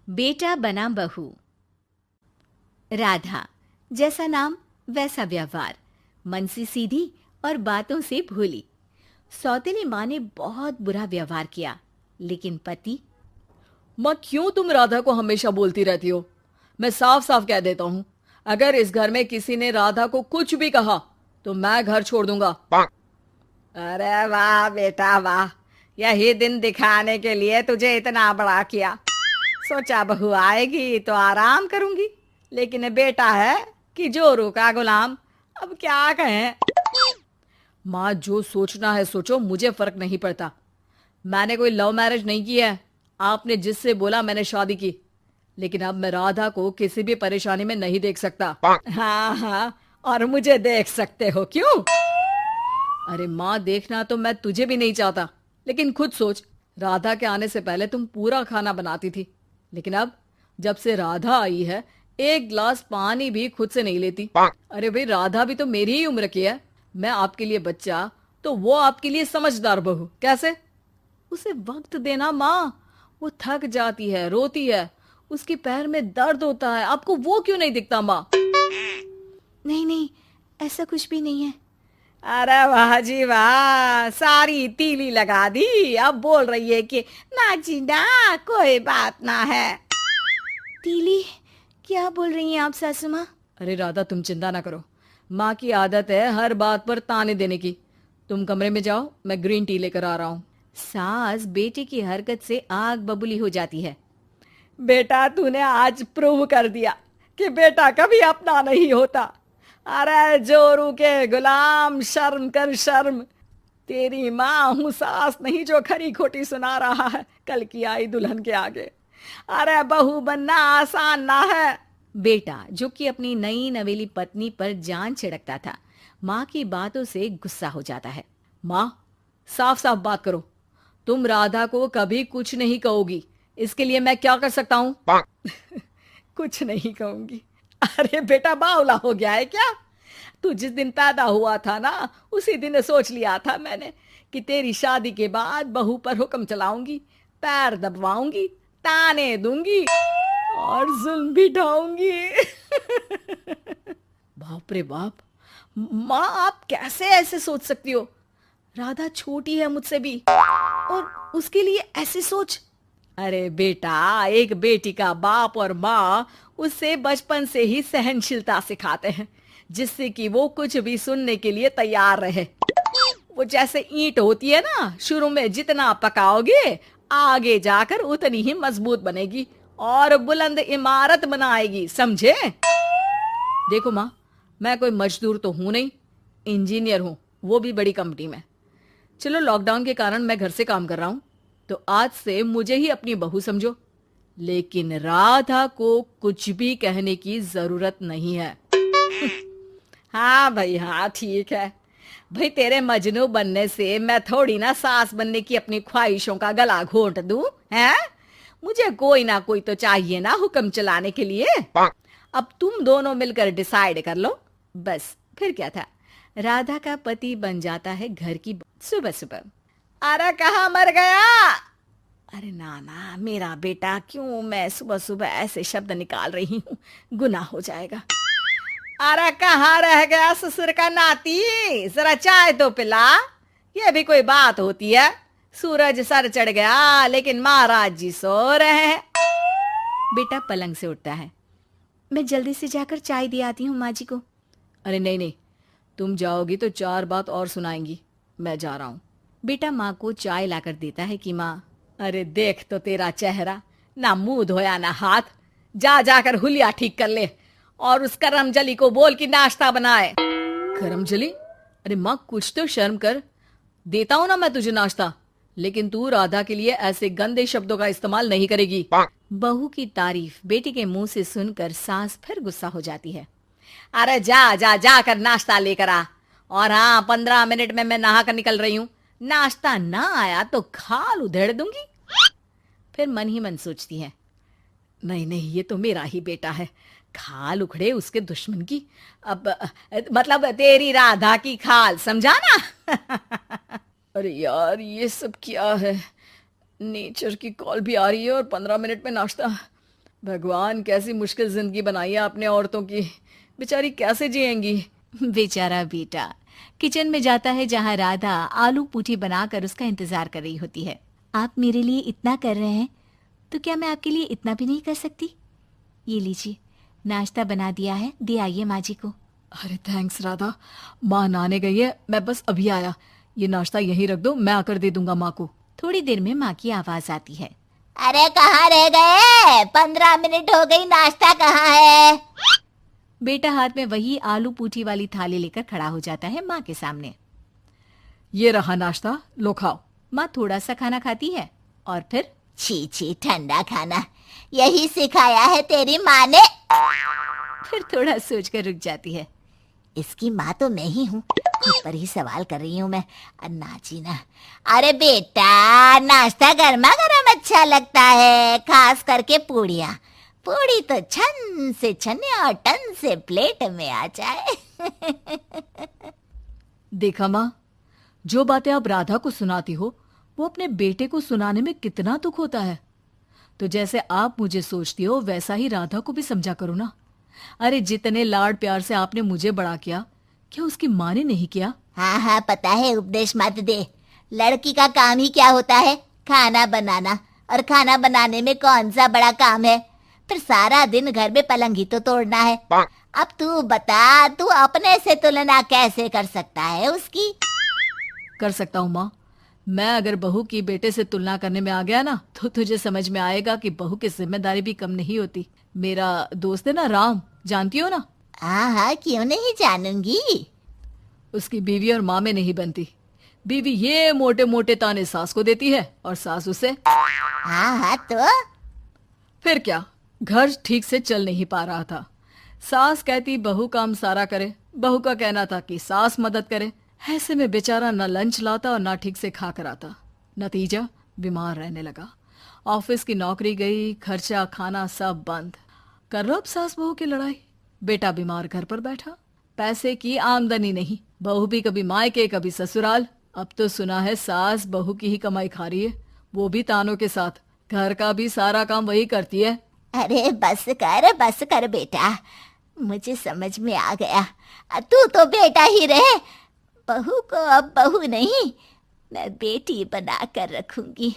बेटा बना बहू। राधा, जैसा नाम वैसा व्यवहार, मन से सीधी और बातों से भोली। सौतेली माँ ने बहुत बुरा व्यवहार किया, लेकिन पति। माँ, क्यों तुम राधा को हमेशा बोलती रहती हो? मैं साफ साफ कह देता हूँ, अगर इस घर में किसी ने राधा को कुछ भी कहा तो मैं घर छोड़ दूंगा। अरे वाह बेटा वाह, यही दिन दिखाने के लिए तुझे इतना बड़ा किया। सोचा बहू आएगी तो आराम करूंगी, लेकिन बेटा है कि जोरू का गुलाम। अब क्या कहें। माँ, जो सोचना है सोचो, मुझे फर्क नहीं पड़ता। मैंने कोई लव मैरिज नहीं की है। आपने जिससे बोला मैंने शादी की, लेकिन अब मैं राधा को किसी भी परेशानी में नहीं देख सकता। हाँ हाँ, और मुझे देख सकते हो क्यों? अरे माँ, देखना तो मैं तुझे भी नहीं चाहता, लेकिन खुद सोच, राधा के आने से पहले तुम पूरा खाना बनाती थी, लेकिन अब जब से राधा आई है एक गिलास पानी भी खुद से नहीं लेती। अरे भाई, राधा भी तो मेरी ही उम्र की है। मैं आपके लिए बच्चा तो वो आपके लिए समझदार बहू। कैसे? उसे वक्त देना माँ। वो थक जाती है, रोती है, उसके पैर में दर्द होता है। आपको वो क्यों नहीं दिखता माँ? नहीं नहीं, ऐसा कुछ भी नहीं है। अरे वाह जी वाह, सारी तीली लगा दी। अब बोल रही है कि ना जी ना, कोई बात ना है। तीली? क्या बोल रही हैं आप सासू माँ? अरे राधा, तुम चिंता ना करो। माँ की आदत है हर बात पर ताने देने की। तुम कमरे में जाओ, मैं ग्रीन टी लेकर आ रहा हूँ। सास बेटे की हरकत से आग बबूली हो जाती है। बेटा, तूने आज प्रूव कर दिया कि बेटा कभी अपना नहीं होता। अरे जोरू के गुलाम, शर्म कर शर्म। तेरी माँ हूँ, सास नहीं जो खरी खोटी सुना रहा है कल की आई दुल्हन के आगे। अरे बहू बनना आसान ना है। बेटा, जो कि अपनी नई नवेली पत्नी पर जान छिड़कता था, माँ की बातों से गुस्सा हो जाता है। माँ, साफ साफ बात करो। तुम राधा को कभी कुछ नहीं कहोगी, इसके लिए मैं क्या कर सकता हूँ? कुछ नहीं कहूंगी? अरे बेटा, बावला हो गया है क्या? तू जिस दिन पैदा हुआ था ना, उसी दिन सोच लिया था मैंने कि तेरी शादी के बाद बहू पर हुक्म चलाऊंगी, पैर दबवाऊंगी, ताने दूंगी और जुल्म भी ढाऊंगी। बाप रे बाप! माँ, आप कैसे ऐसे सोच सकती हो? राधा छोटी है मुझसे भी, और उसके लिए ऐसी सोच। अरे बेटा, एक बेटी का बाप और माँ उससे बचपन से ही सहनशीलता सिखाते हैं, जिससे कि वो कुछ भी सुनने के लिए तैयार रहे। वो जैसे ईंट होती है ना, शुरू में जितना पकाओगे आगे जाकर उतनी ही मजबूत बनेगी और बुलंद इमारत बनाएगी, समझे? देखो माँ, मैं कोई मजदूर तो हूं नहीं, इंजीनियर हूं, वो भी बड़ी कंपनी में। चलो, लॉकडाउन के कारण मैं घर से काम कर रहा हूं, तो आज से मुझे ही अपनी बहू समझो, लेकिन राधा को कुछ भी कहने की जरूरत नहीं है। हाँ भाई हाँ, ठीक है भाई। तेरे मजनू बनने से मैं थोड़ी ना सास बनने की अपनी ख्वाहिशों का गला घोंट दूं, हैं? मुझे कोई ना कोई तो चाहिए ना हुक्म चलाने के लिए। अब तुम दोनों मिलकर डिसाइड कर लो बस। फिर क्या था, राधा का पति बन जाता है घर की सुबह सुबह। अरे कहाँ मर गया? अरे ना ना, मेरा बेटा, क्यों मैं सुबह सुबह ऐसे शब्द निकाल रही हूँ, गुनाह हो जाएगा। अरे कहाँ रह गया ससुर का नाती? जरा चाय तो पिला। ये भी कोई बात होती है? सूरज सर चढ़ गया लेकिन महाराज जी सो रहे हैं। बेटा पलंग से उठता है। मैं जल्दी से जाकर चाय दे आती हूँ माँ जी को। अरे नहीं नहीं, तुम जाओगी तो 4 बात और सुनाएंगी। मैं जा रहा हूँ। बेटा माँ को चाय लाकर देता है कि माँ। अरे देख तो तेरा चेहरा, ना मुंह धोया ना हाथ। जा जाकर हुलिया ठीक कर ले और उस करमजली को बोल कि नाश्ता बनाए। करमजली? अरे माँ, कुछ तो शर्म कर। देता हूं ना मैं तुझे नाश्ता, लेकिन तू राधा के लिए ऐसे गंदे शब्दों का इस्तेमाल नहीं करेगी। बहू की तारीफ बेटी के मुंह से सुनकर सास फिर गुस्सा हो जाती है। अरे जा जा जाकर नाश्ता लेकर आ। और हाँ, 15 मिनट में मैं नहा कर निकल रही हूँ। नाश्ता ना आया तो खाल उधेड़ दूंगी। फिर मन ही मन सोचती है, नहीं नहीं, ये तो मेरा ही बेटा है। खाल उखड़े उसके दुश्मन की। अब मतलब तेरी राधा की खाल, समझा ना? अरे यार, ये सब क्या है? नेचर की कॉल भी आ रही है और 15 मिनट में नाश्ता। भगवान, कैसी मुश्किल जिंदगी बनाई है आपने औरतों की। बेचारी कैसे जिएंगी। बेचारा बेटा किचन में जाता है जहाँ राधा आलू पूठी बनाकर उसका इंतजार कर रही होती है। आप मेरे लिए इतना कर रहे हैं तो क्या मैं आपके लिए इतना भी नहीं कर सकती? ये लीजिए, नाश्ता बना दिया है, दे आइए माँ जी को। अरे थैंक्स राधा, माँ नहाने गई है, मैं बस अभी आया। ये नाश्ता यहीं रख दो, मैं आकर दे दूंगा माँ को। थोड़ी देर में माँ की आवाज आती है। अरे कहाँ रह गए? 15 मिनट हो गई, नाश्ता कहाँ है? बेटा हाथ में वही आलू पूठी वाली थाली लेकर खड़ा हो जाता है माँ के सामने। ये रहा नाश्ता, लो खाओ। माँ थोड़ा सा खाना खाती है और फिर छी छी, ठंडा खाना यही सिखाया है तेरी माँ ने? फिर थोड़ा सोचकर रुक जाती है। इसकी माँ तो मैं ही हूँ, खुद पर ही सवाल कर रही हूँ मैं। अन्ना जी ना, अरे बेटा नाश्ता गर्मा गर्म अच्छा लगता है, खास करके पूड़ियाँ। पूड़ी तो छन से छने और टन से प्लेट में आ जाए। देखा माँ, जो बातें आप राधा को सुनाती हो वो अपने बेटे को सुनाने में कितना दुख होता है। तो जैसे आप मुझे सोचती हो वैसा ही राधा को भी समझा करो ना। अरे जितने लाड प्यार से आपने मुझे बड़ा किया, क्या उसकी माँ ने नहीं किया? हाँ हाँ पता है, उपदेश मत दे। लड़की का काम ही क्या होता है? खाना बनाना। और खाना बनाने में कौन सा बड़ा काम है? फिर सारा दिन घर में पलंग ही तो तोड़ना है। अब तू बता, तू अपने से तुलना कैसे कर सकता है उसकी? कर सकता हूँ माँ। मैं अगर बहू की बेटे से तुलना करने में आ गया ना, तो तुझे समझ में आएगा कि बहू की जिम्मेदारी भी कम नहीं होती। मेरा दोस्त है ना राम, जानती हो ना? हाँ हाँ, क्यों नहीं जानूंगी। उसकी बीवी और माँ में नहीं बनती। बीवी ये मोटे मोटे ताने सास को देती है और सास उसे। हाँ हाँ तो फिर क्या, घर ठीक से चल नहीं पा रहा था। सास कहती बहू काम सारा करे, बहू का कहना था कि सास मदद करे। ऐसे में बेचारा न लंच लाता और ना ठीक से खा कर आता। नतीजा, बीमार रहने लगा। ऑफिस की नौकरी गई, खर्चा खाना सब बंद। कर लो अब सास बहू की लड़ाई। बेटा बीमार घर पर बैठा, पैसे की आमदनी नहीं। बहू भी कभी मायके कभी ससुराल। अब तो सुना है सास बहू की ही कमाई खा रही है, वो भी तानों के साथ। घर का भी सारा काम वही करती है। अरे बस कर बेटा, मुझे समझ में आ गया। तू तो बेटा ही रहे, बहू को अब बहू नहीं, मैं बेटी बना कर रखूंगी।